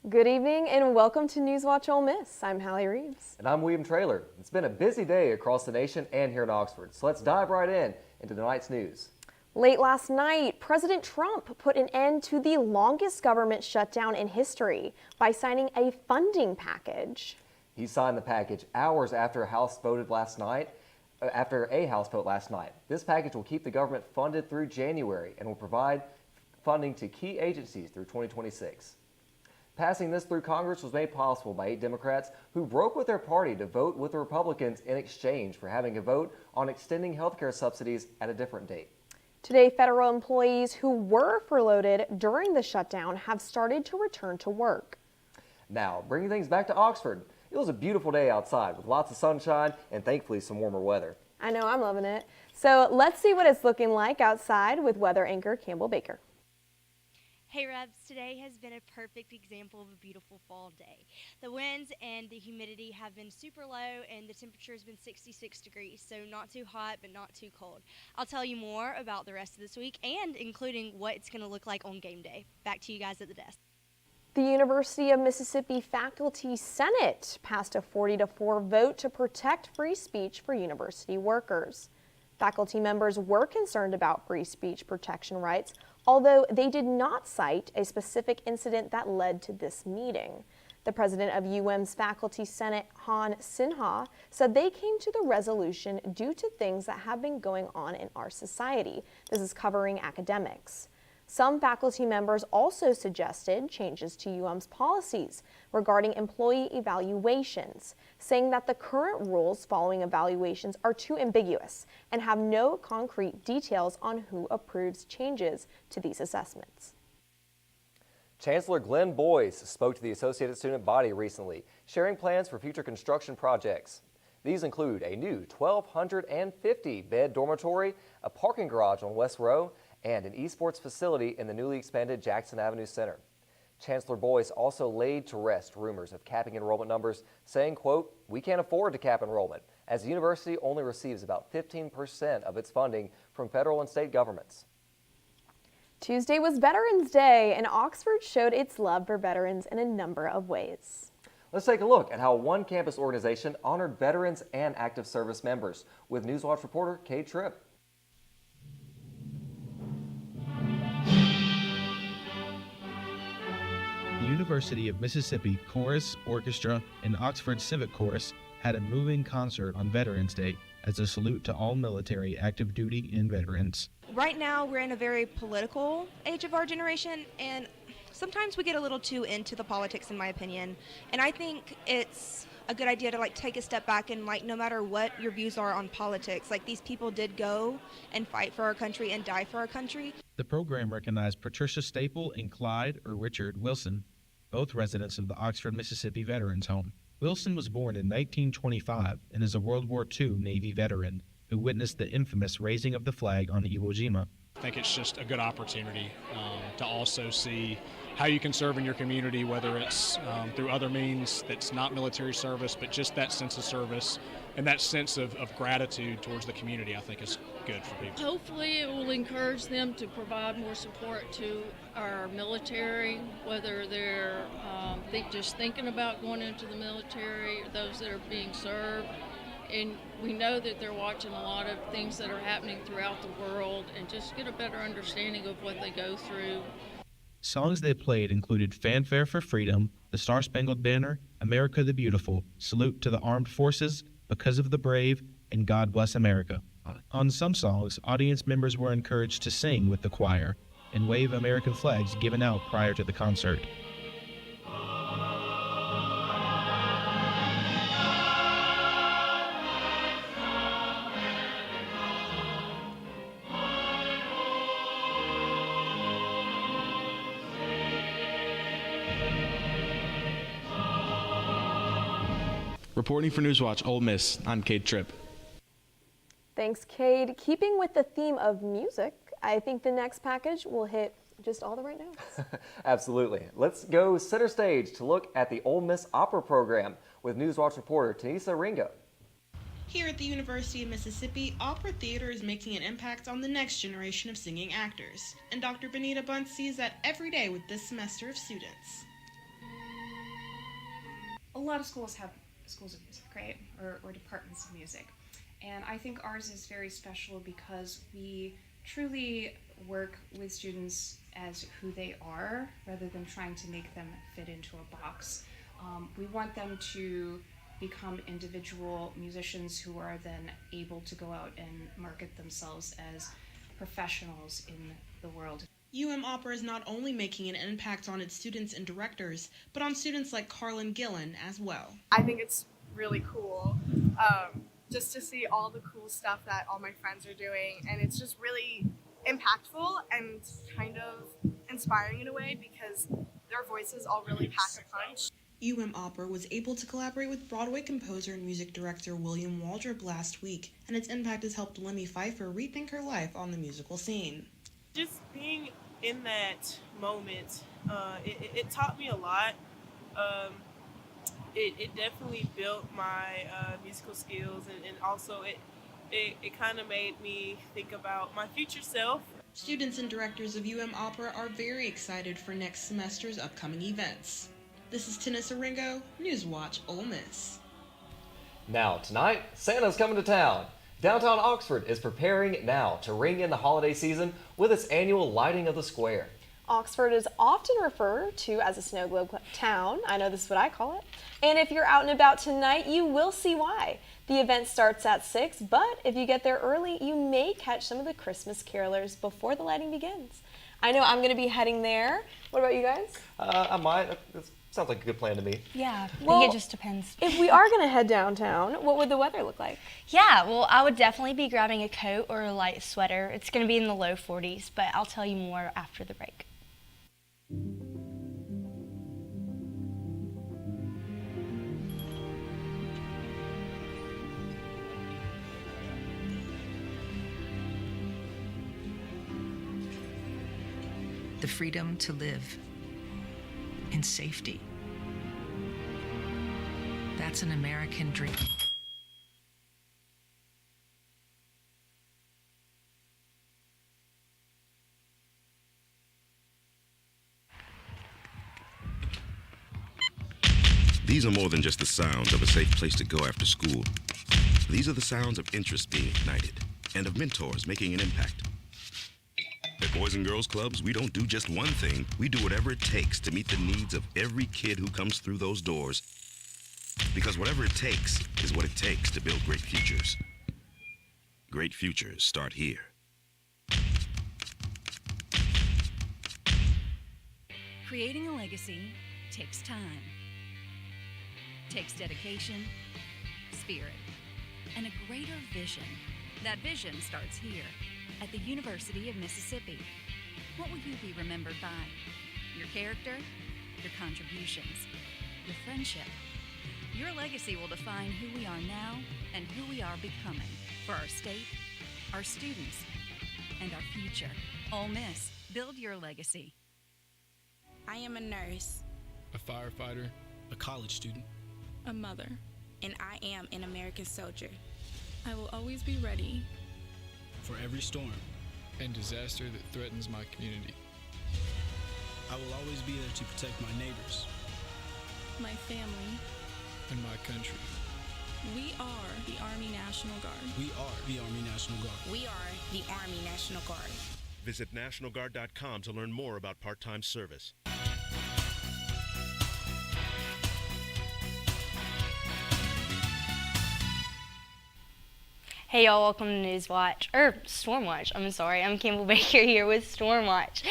Good evening and welcome to NewsWatch Ole Miss. I'm Hallie Reeves. And I'm William Traylor. It's been a busy day across the nation and here in Oxford, so let's dive right into tonight's news. Late last night, President Trump put an end to the longest government shutdown in history by signing a funding package. He signed the package hours after a House vote last night. This package will keep the government funded through January and will provide funding to key agencies through 2026. Passing this through Congress was made possible by 8 Democrats who broke with their party to vote with the Republicans in exchange for having a vote on extending health care subsidies at a different date. Today, federal employees who were furloughed during the shutdown have started to return to work. Now, bringing things back to Oxford, it was a beautiful day outside with lots of sunshine and thankfully some warmer weather. I know, I'm loving it. So let's see what it's looking like outside with weather anchor Campbell Baker. Hey Rebs, today has been a perfect example of a beautiful fall day. The winds and the humidity have been super low and the temperature has been 66 degrees, so not too hot but not too cold. I'll tell you more about the rest of this week and including what it's going to look like on game day. Back to you guys at the desk. The University of Mississippi Faculty Senate passed a 40-4 vote to protect free speech for university workers. Faculty members were concerned about free speech protection rights, although they did not cite a specific incident that led to this meeting. The president of UM's Faculty Senate, Han Sinha, said they came to the resolution due to things that have been going on in our society. This is covering academics. Some faculty members also suggested changes to UM's policies regarding employee evaluations, saying that the current rules following evaluations are too ambiguous and have no concrete details on who approves changes to these assessments. Chancellor Glenn Boyce spoke to the Associated Student Body recently, sharing plans for future construction projects. These include a new 1,250-bed dormitory, a parking garage on West Row, and an esports facility in the newly expanded Jackson Avenue Center. Chancellor Boyce also laid to rest rumors of capping enrollment numbers, saying, quote, "We can't afford to cap enrollment, as the university only receives about 15% of its funding from federal and state governments." Tuesday was Veterans Day, and Oxford showed its love for veterans in a number of ways. Let's take a look at how one campus organization honored veterans and active service members with NewsWatch reporter Kate Tripp. The University of Mississippi Chorus, Orchestra, and Oxford Civic Chorus had a moving concert on Veterans Day as a salute to all military, active duty, and veterans. Right now, we're in a very political age of our generation, and sometimes we get a little too into the politics, in my opinion. And I think it's a good idea to take a step back and no matter what your views are on politics, these people did go and fight for our country and die for our country. The program recognized Patricia Staple and Clyde or Richard Wilson, both residents of the Oxford, Mississippi Veterans Home. Wilson was born in 1925 and is a World War II Navy veteran who witnessed the infamous raising of the flag on Iwo Jima. I think it's just a good opportunity to also see how you can serve in your community, whether it's through other means that's not military service, but just that sense of service and that sense of gratitude towards the community, I think is good for people. Hopefully it will encourage them to provide more support to our military, whether they're just thinking about going into the military or those that are being served. And we know that they're watching a lot of things that are happening throughout the world and just get a better understanding of what they go through. Songs they played included Fanfare for Freedom, The Star-Spangled Banner, America the Beautiful, Salute to the Armed Forces, Because of the Brave, and God Bless America. On some songs, audience members were encouraged to sing with the choir and wave American flags given out prior to the concert. Reporting for NewsWatch Ole Miss, I'm Kate Tripp. Thanks, Cade. Keeping with the theme of music, I think the next package will hit just all the right notes. Absolutely. Let's go center stage to look at the Ole Miss Opera program with NewsWatch reporter Tanisa Ringo. Here at the University of Mississippi, opera theater is making an impact on the next generation of singing actors, and Dr. Benita Bunt sees that every day with this semester of students. a lot of schools have schools of music, right? Or departments of music. And I think ours is very special because we truly work with students as who they are rather than trying to make them fit into a box. We want them to become individual musicians who are then able to go out and market themselves as professionals in the world. Opera is not only making an impact on its students and directors, but on students like Carlin Gillen as well. I think it's really cool just to see all the cool stuff that all my friends are doing, and it's just really impactful and kind of inspiring in a way because their voices all really pack a punch. Opera was able to collaborate with Broadway composer and music director William Waldrop last week, and its impact has helped Lemmy Pfeiffer rethink her life on the musical scene. Just being in that moment, it taught me a lot. It definitely built my musical skills, and also it kind of made me think about my future self. Students and directors of Opera are very excited for next semester's upcoming events. This is Tanissa Ringo, NewsWatch Ole Miss. Now, tonight, Santa's coming to town. Downtown Oxford is preparing now to ring in the holiday season with its annual lighting of the square. Oxford is often referred to as a snow globe town. I know this is what I call it. And if you're out and about tonight, you will see why. The event starts at 6, but if you get there early, you may catch some of the Christmas carolers before the lighting begins. I know I'm going to be heading there. What about you guys? I might. That sounds like a good plan to me. Yeah, I Well, think it just depends. If we are going to head downtown, what would the weather look like? Yeah, well, I would definitely be grabbing a coat or a light sweater. It's going to be in the low 40s, but I'll tell you more after the break. The freedom to live in safety. That's an American dream. These are more than just the sounds of a safe place to go after school. These are the sounds of interest being ignited and of mentors making an impact. At Boys and Girls Clubs, we don't do just one thing. We do whatever it takes to meet the needs of every kid who comes through those doors. Because whatever it takes is what it takes to build great futures. Great futures start here. Creating a legacy takes time, takes dedication, spirit, and a greater vision. That vision starts here at the University of Mississippi. What will you be remembered by? Your character, your contributions, your friendship. Your legacy will define who we are now and who we are becoming for our state, our students, and our future. Ole Miss, build your legacy. I am a nurse, a firefighter, a college student, a mother, and I am an American soldier. I will always be ready for every storm and disaster that threatens my community. I will always be there to protect my neighbors, my family, and my country. We are the Army National Guard. We are the Army National Guard. We are the Army National Guard. Visit nationalguard.com to learn more about part-time service. Hey y'all, welcome to NewsWatch, or Stormwatch, I'm sorry, I'm Campbell Baker here with Stormwatch.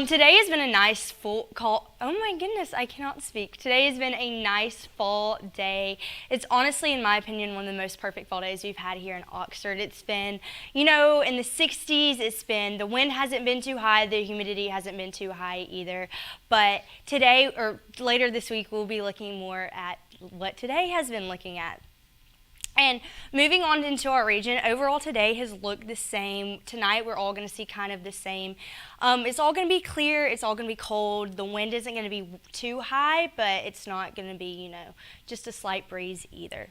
Today has been a nice oh my goodness, I cannot speak. Today has been a nice fall day. It's honestly, in my opinion, one of the most perfect fall days we've had here in Oxford. It's been, you know, in the 60s, the wind hasn't been too high, the humidity hasn't been too high either. But today, or later this week, we'll be looking more at what today has been looking at. And moving on into our region, overall today has looked the same. Tonight we're all going to see kind of the same. It's all going to be clear. It's all going to be cold. The wind isn't going to be too high, but it's not going to be, you know, just a slight breeze either.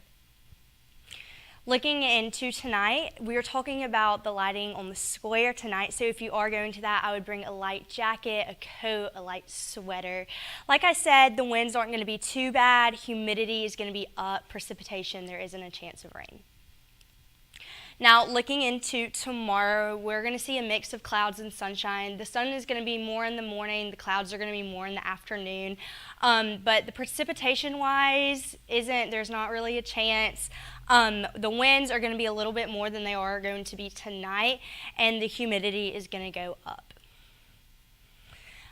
Looking into tonight, we are talking about the lighting on the square tonight. So if you are going to that, I would bring a light jacket, a coat, a light sweater. Like I said, the winds aren't going to be too bad. Humidity is going to be up. Precipitation, there isn't a chance of rain. Now, looking into tomorrow, we're going to see a mix of clouds and sunshine. The sun is going to be more in the morning. The clouds are going to be more in the afternoon. But the precipitation-wise, there's not really a chance. The winds are going to be a little bit more than they are going to be tonight, and the humidity is going to go up.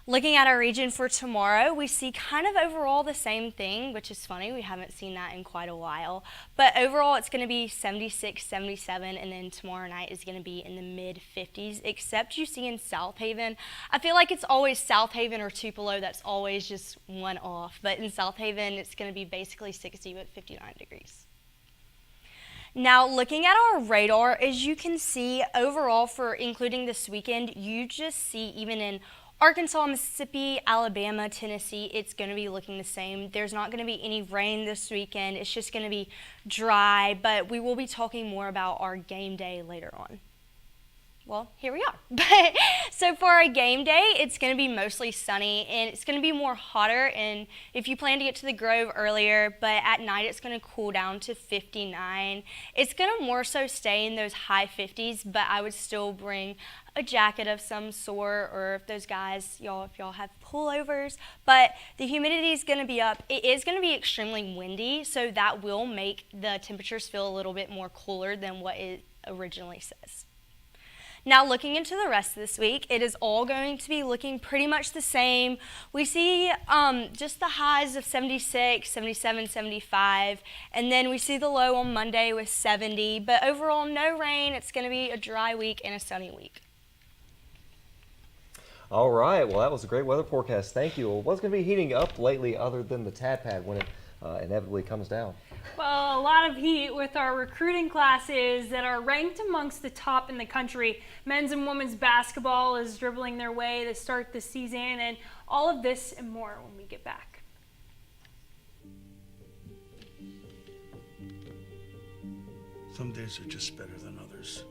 Looking at our region for tomorrow, we see kind of overall the same thing, which is funny. We haven't seen that in quite a while. But overall, it's going to be 76, 77, and then tomorrow night is going to be in the mid-50s, except you see in South Haven. I feel like it's always South Haven or Tupelo that's always just one off. But in South Haven, it's going to be basically 60 with 59 degrees. Now, looking at our radar, as you can see, overall for including this weekend, you just see even in Arkansas, Mississippi, Alabama, Tennessee, it's going to be looking the same. There's not going to be any rain this weekend. It's just going to be dry, but we will be talking more about our game day later on. Well, here we are. So for our game day, it's going to be mostly sunny, and it's going to be more hotter. And if you plan to get to the Grove earlier, but at night it's going to cool down to 59. It's going to more so stay in those high 50s, but I would still bring a jacket of some sort, or if those guys, if y'all have pullovers. But the humidity is going to be up. It is going to be extremely windy, so that will make the temperatures feel a little bit more cooler than what it originally says. Now, looking into the rest of this week, it is all going to be looking pretty much the same. We see just the highs of 76, 77, 75, and then we see the low on Monday with 70. But overall, no rain. It's going to be a dry week and a sunny week. All right, well, that was a great weather forecast. Thank you. Well, what's going to be heating up lately other than the tad pad when it inevitably comes down? Well, a lot of heat with our recruiting classes that are ranked amongst the top in the country. Men's and women's basketball is dribbling their way to start the season, and all of this and more when we get back. Some days are just better than others.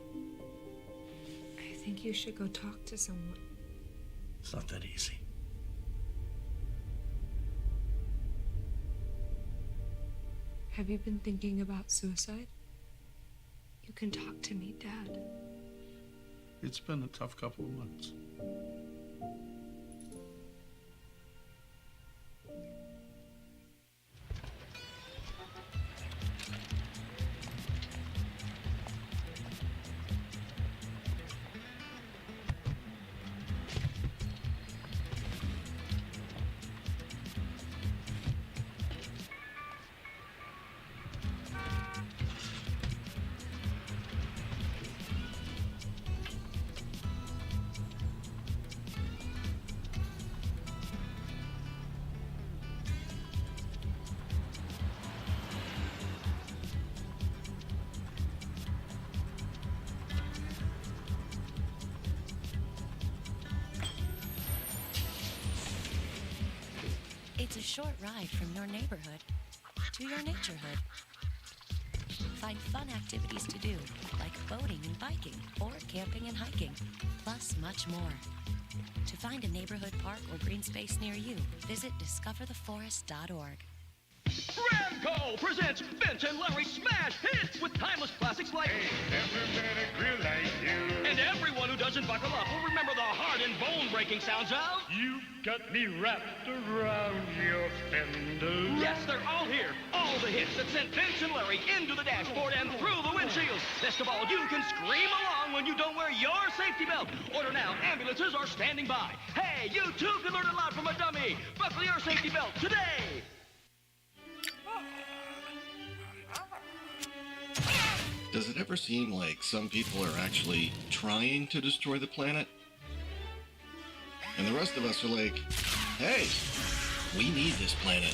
I think you should go talk to someone. It's not that easy. Have you been thinking about suicide? You can talk to me, Dad. It's been a tough couple of months. It's a short ride from your neighborhood to your naturehood. Find fun activities to do, like boating and biking, or camping and hiking, plus much more. To find a neighborhood park or green space near you, visit discovertheforest.org. Ramco presents Vince and Larry Smash Hits with timeless classics like Grill like you. And everyone who doesn't buckle up will remember the heart and bone-breaking sounds of You got me wrapped around your fender. Yes, they're all here. All the hits that sent Vince and Larry into the dashboard and through the windshield. Best of all, you can scream along when you don't wear your safety belt. Order now. Ambulances are standing by. Hey, you too can learn a lot from a dummy. Buckle your safety belt today. Does it ever seem like some people are actually trying to destroy the planet? And the rest of us are like, hey, we need this planet.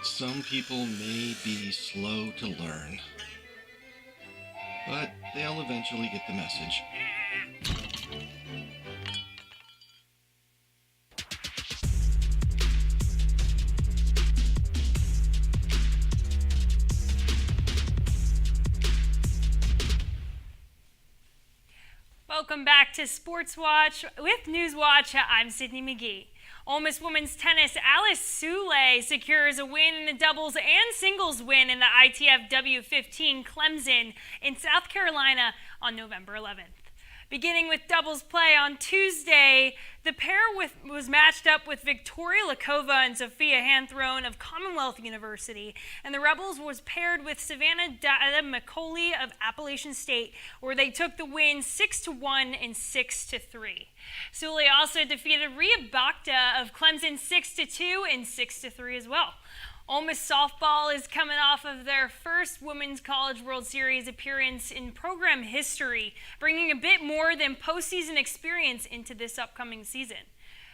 Some people may be slow to learn, but they'll eventually get the message. Welcome back to Sports Watch with NewsWatch. I'm Sydney McGee. Ole Miss women's tennis Alice Sule secures a win in the doubles and singles win in the ITF W15 Clemson in South Carolina on November 11th. Beginning with doubles play on Tuesday, the pair was matched up with Victoria Lakova and Sophia Hanthrone of Commonwealth University, and the Rebels was paired with Savannah McCauley of Appalachian State, where they took the win 6-1 and 6-3. Sule also defeated Rhea Bakhta of Clemson 6-2 and 6-3 as well. Ole Miss softball is coming off of their first Women's College World Series appearance in program history, bringing a bit more than postseason experience into this upcoming season.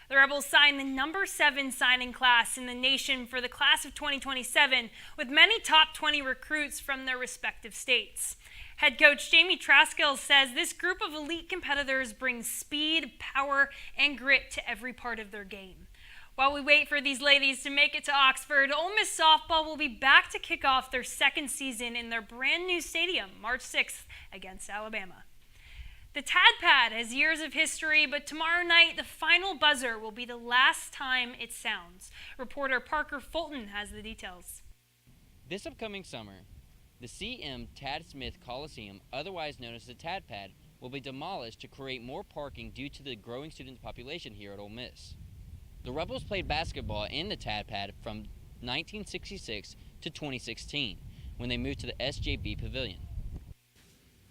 The Rebels signed the number 7 signing class in the nation for the class of 2027, with many top 20 recruits from their respective states. Head coach Jamie Traskill says this group of elite competitors brings speed, power, and grit to every part of their game. While we wait for these ladies to make it to Oxford, Ole Miss softball will be back to kick off their second season in their brand new stadium, March 6th against Alabama. The TADPAD has years of history, but tomorrow night the final buzzer will be the last time it sounds. Reporter Parker Fulton has the details. This upcoming summer, the CM Tad Smith Coliseum, otherwise known as the TADPAD, will be demolished to create more parking due to the growing student population here at Ole Miss. The Rebels played basketball in the TADPAD from 1966 to 2016, when they moved to the SJB Pavilion.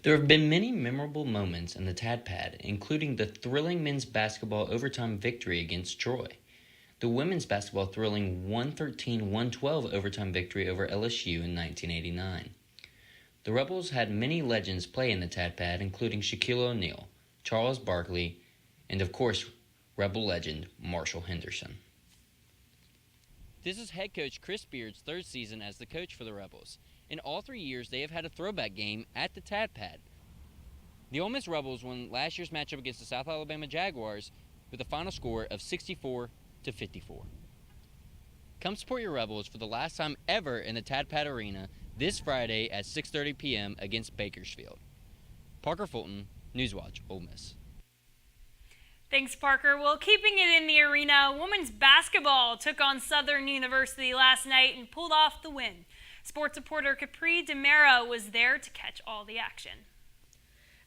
There have been many memorable moments in the TADPAD, including the thrilling men's basketball overtime victory against Troy, the women's basketball thrilling 113-112 overtime victory over LSU in 1989. The Rebels had many legends play in the TADPAD, including Shaquille O'Neal, Charles Barkley, and of course, Rebel legend Marshall Henderson. This is head coach Chris Beard's third season as the coach for the Rebels. In all 3 years, they have had a throwback game at the TADPAD. The Ole Miss Rebels won last year's matchup against the South Alabama Jaguars with a final score of 64-54. Come support your Rebels for the last time ever in the TADPAD Arena this Friday at 6:30 p.m. against Bakersfield. Parker Fulton, NewsWatch Ole Miss. Thanks, Parker. Well, keeping it in the arena, women's basketball took on Southern University last night and pulled off the win. Sports reporter Capri DeMera was there to catch all the action.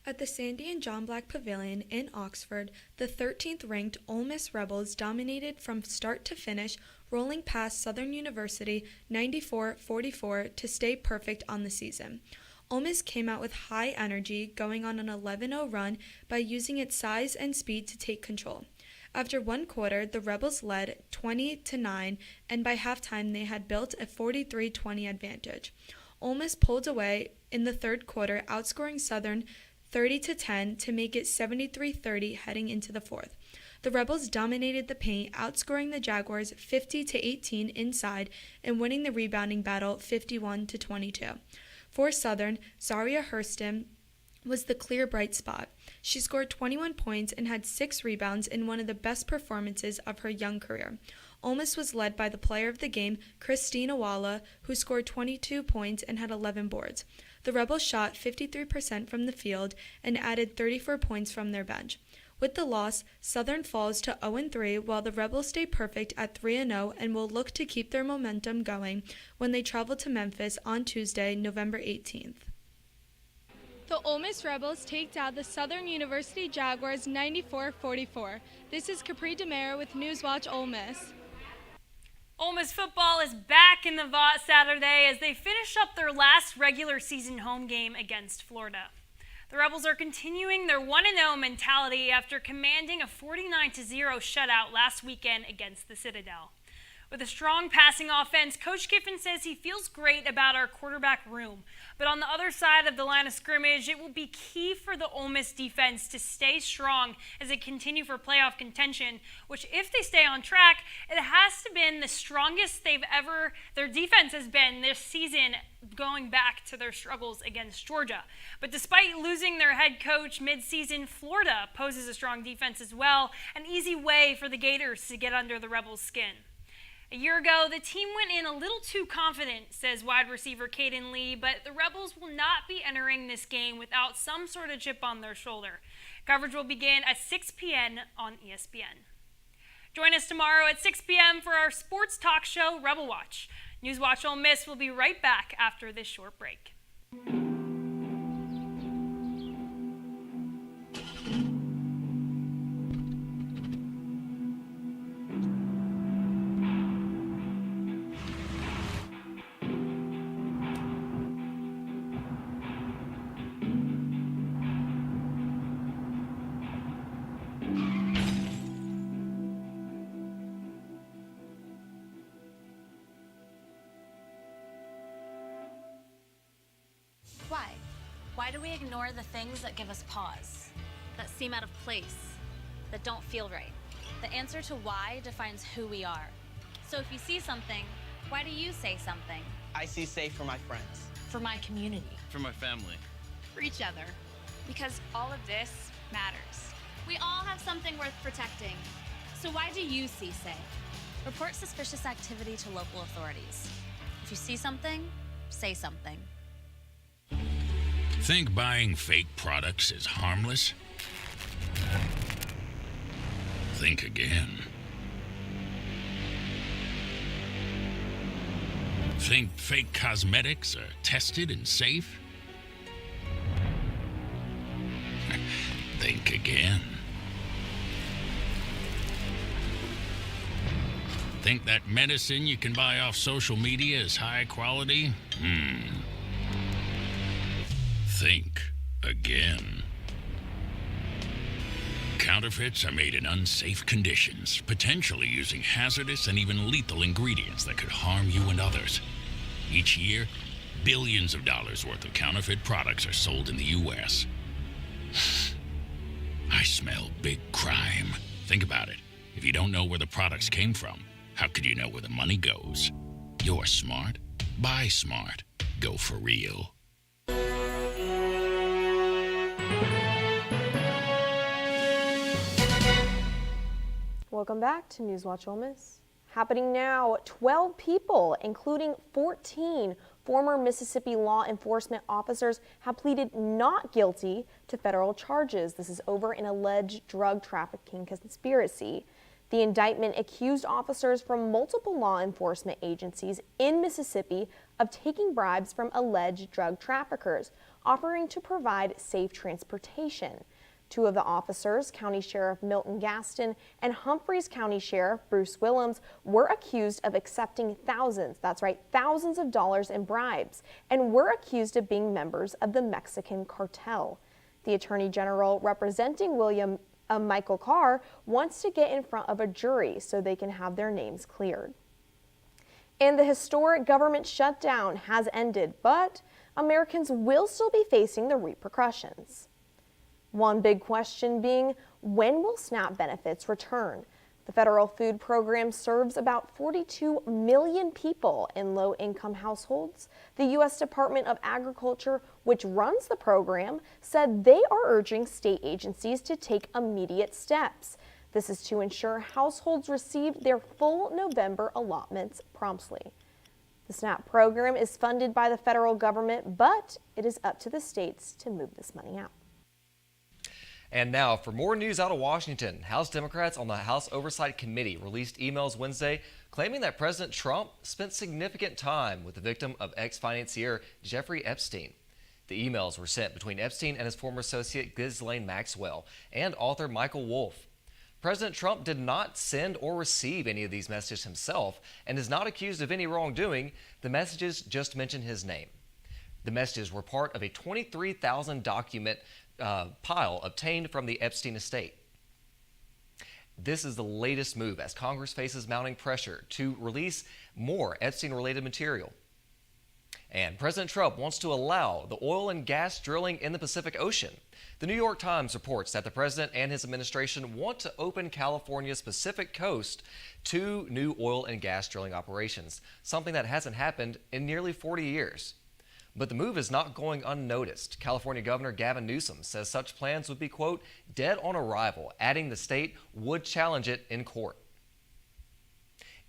At the Sandy and John Black Pavilion in Oxford, the 13th ranked Ole Miss Rebels dominated from start to finish, rolling past Southern University 94-44 to stay perfect on the season. Ole Miss came out with high energy, going on an 11-0 run by using its size and speed to take control. After one quarter, the Rebels led 20-9, and by halftime they had built a 43-20 advantage. Ole Miss pulled away in the third quarter, outscoring Southern 30-10 to make it 73-30 heading into the fourth. The Rebels dominated the paint, outscoring the Jaguars 50-18 inside and winning the rebounding battle 51-22. For Southern, Zaria Hurston was the clear bright spot. She scored 21 points and had 6 rebounds in one of the best performances of her young career. Ole Miss was led by the player of the game, Christine Awala, who scored 22 points and had 11 boards. The Rebels shot 53% from the field and added 34 points from their bench. With the loss, Southern falls to 0-3, while the Rebels stay perfect at 3-0 and will look to keep their momentum going when they travel to Memphis on Tuesday, November 18th. The Ole Miss Rebels take down the Southern University Jaguars 94-44. This is Capri DeMera with NewsWatch Ole Miss. Ole Miss football is back in the Vaught Saturday as they finish up their last regular season home game against Florida. The Rebels are continuing their 1-0 mentality after commanding a 49-0 shutout last weekend against the Citadel. With a strong passing offense, Coach Kiffin says he feels great about our quarterback room. But on the other side of the line of scrimmage, it will be key for the Ole Miss defense to stay strong as they continue for playoff contention, which if they stay on track, it has to been the strongest their defense has been this season, going back to their struggles against Georgia. But despite losing their head coach mid-season, Florida poses a strong defense as well, an easy way for the Gators to get under the Rebels' skin. A year ago, the team went in a little too confident, says wide receiver Caden Lee, but the Rebels will not be entering this game without some sort of chip on their shoulder. Coverage will begin at 6 p.m. on ESPN. Join us tomorrow at 6 p.m. for our sports talk show, Rebel Watch. NewsWatch Ole Miss will be right back after this short break. Why? Why do we ignore the things that give us pause, that seem out of place, that don't feel right? The answer to why defines who we are. So if you see something, why do you say something? I see safe for my friends. For my community. For my family. For each other. Because all of this matters. We all have something worth protecting. So why do you see safe? Report suspicious activity to local authorities. If you see something, say something. Think buying fake products is harmless? Think again. Think fake cosmetics are tested and safe? Think again. Think that medicine you can buy off social media is high quality? Think again. Counterfeits are made in unsafe conditions, potentially using hazardous and even lethal ingredients that could harm you and others. Each year, billions of dollars worth of counterfeit products are sold in the U.S. I smell big crime. Think about it. If you don't know where the products came from, how could you know where the money goes? You're smart. Buy smart. Go for real. Welcome back to NewsWatch Ole Miss. Happening now, 12 people, including 14 former Mississippi law enforcement officers, have pleaded not guilty to federal charges. This is over an alleged drug trafficking conspiracy. The indictment accused officers from multiple law enforcement agencies in Mississippi of taking bribes from alleged drug traffickers, offering to provide safe transportation. Two of the officers, County Sheriff Milton Gaston and Humphreys County Sheriff Bruce Willems, were accused of accepting thousands of dollars in bribes, and were accused of being members of the Mexican cartel. The Attorney General representing Michael Carr wants to get in front of a jury so they can have their names cleared. And the historic government shutdown has ended, but Americans will still be facing the repercussions. One big question being, when will SNAP benefits return? The federal food program serves about 42 million people in low-income households. The U.S. Department of Agriculture, which runs the program, said they are urging state agencies to take immediate steps. This is to ensure households receive their full November allotments promptly. The SNAP program is funded by the federal government, but it is up to the states to move this money out. And now, for more news out of Washington, House Democrats on the House Oversight Committee released emails Wednesday claiming that President Trump spent significant time with the victim of ex-financier Jeffrey Epstein. The emails were sent between Epstein and his former associate Ghislaine Maxwell and author Michael Wolff. President Trump did not send or receive any of these messages himself and is not accused of any wrongdoing. The messages just mention his name. The messages were part of a 23,000 document pile obtained from the Epstein estate. This is the latest move as Congress faces mounting pressure to release more Epstein-related material. And President Trump wants to allow the oil and gas drilling in the Pacific Ocean. The New York Times reports that the president and his administration want to open California's Pacific coast to new oil and gas drilling operations, something that hasn't happened in nearly 40 years. But the move is not going unnoticed. California Governor Gavin Newsom says such plans would be, quote, dead on arrival, adding the state would challenge it in court.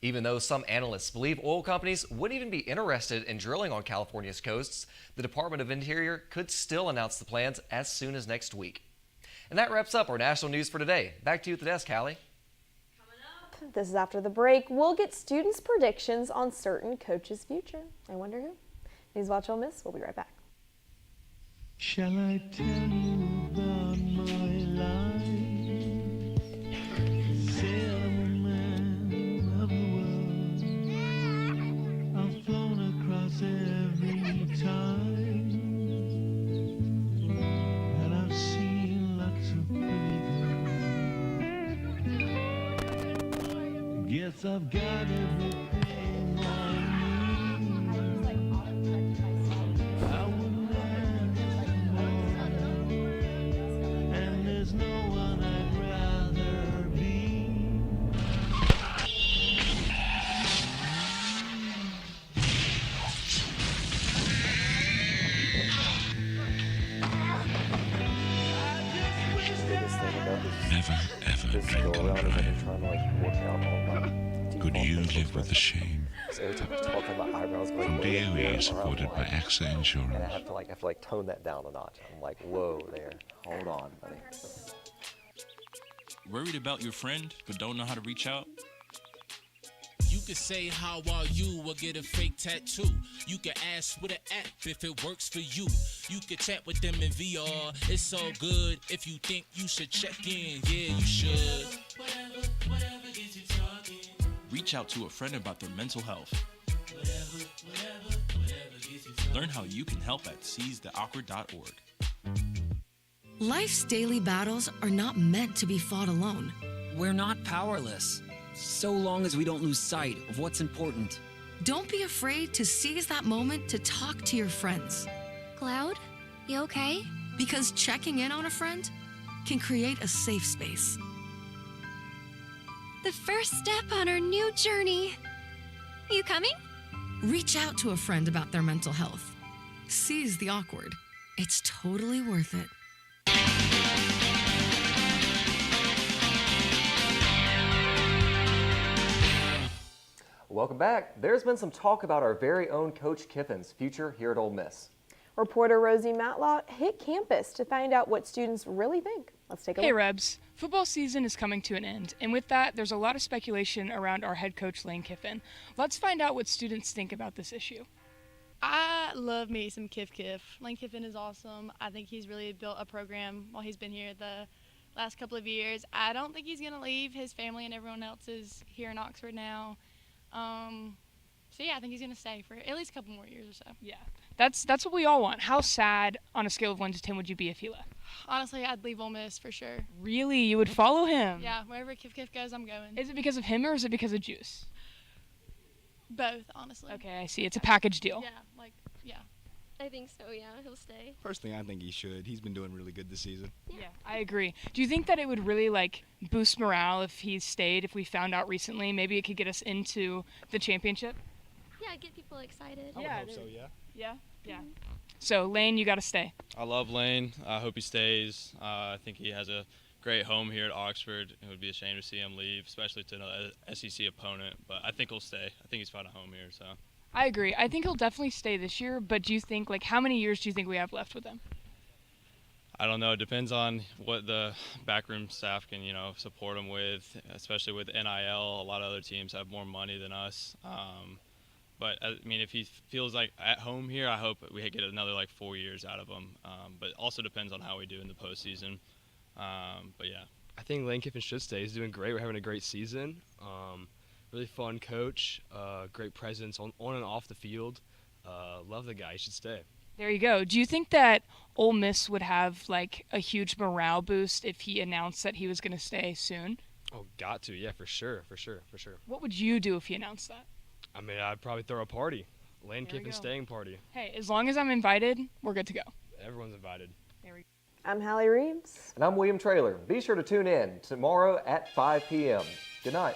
Even though some analysts believe oil companies wouldn't even be interested in drilling on California's coasts, the Department of Interior could still announce the plans as soon as next week. And that wraps up our national news for today. Back to you at the desk, Callie. This is after the break. We'll get students' predictions on certain coaches' future. I wonder who. NewsWatch Ole Miss. We'll be right back. Shall I tell you about my life? Say I'm a man of the world. I've flown across every time, and I've seen lots of pretty girls. Guess I've got everything I need. I wouldn't and there's no one I'd rather be. Never ever drink and drive. Could you live with the shame? From DOE is supported by AXA Insurance. And I have to tone that down a notch. I'm like, whoa there. Hold on, buddy. Worried about your friend, but don't know how to reach out? You could say how are you or get a fake tattoo. You could ask with an app if it works for you. You could chat with them in VR. It's all good if you think you should check in. Yeah, you should. Whatever gets you talking. Reach out to a friend about their mental health. Whatever gets you talking. Learn how you can help at seizetheawkward.org. Life's daily battles are not meant to be fought alone. We're not powerless, so long as we don't lose sight of what's important. Don't be afraid to seize that moment to talk to your friends. Cloud, you okay? Because checking in on a friend can create a safe space. The first step on our new journey. You coming? Reach out to a friend about their mental health. Seize the awkward. It's totally worth it. Welcome back. There's been some talk about our very own Coach Kiffin's future here at Ole Miss. Reporter Rosie Matlock hit campus to find out what students really think. Let's take a look. Hey Rebs, football season is coming to an end, and with that, there's a lot of speculation around our head coach Lane Kiffin. Let's find out what students think about this issue. I love me some Kiff. Lane Kiffin is awesome. I think he's really built a program while he's been here the last couple of years. I don't think he's going to leave. His family and everyone else is here in Oxford now. So yeah, I think he's going to stay for at least a couple more years or so. Yeah, that's what we all want. How sad on a scale of 1 to 10 would you be if he left? Honestly, I'd leave Ole Miss for sure. Really? You would follow him? Yeah, wherever Kiff goes, I'm going. Is it because of him or is it because of Juice? Both, honestly. Okay, I see. It's a package deal. Yeah. I think so, yeah. He'll stay. Personally, I think he should. He's been doing really good this season. Yeah, I agree. Do you think that it would really boost morale if he stayed, if we found out recently? Maybe it could get us into the championship? Yeah, get people excited. I would hope so, yeah. Yeah. So, Lane, you got to stay. I love Lane. I hope he stays. I think he has a great home here at Oxford. It would be a shame to see him leave, especially to an SEC opponent. But I think he'll stay. I think he's found a home here. So. I agree. I think he'll definitely stay this year. But do you think, how many years do you think we have left with him? I don't know. It depends on what the backroom staff can, support him with, especially with NIL. A lot of other teams have more money than us. But, if he feels like at home here, I hope we get another 4 years out of him. But it also depends on how we do in the postseason. But, yeah. I think Lane Kiffin should stay. He's doing great. We're having a great season. Really fun coach, great presence on and off the field. Love the guy. He should stay. There you go. Do you think that Ole Miss would have, a huge morale boost if he announced that he was going to stay soon? Oh, got to. Yeah, for sure. What would you do if he announced that? I'd probably throw a party. Lane Kiffin staying party. Hey, as long as I'm invited, we're good to go. Everyone's invited. There we go. I'm Hallie Reeves. And I'm William Traylor. Be sure to tune in tomorrow at 5 p.m. Good night.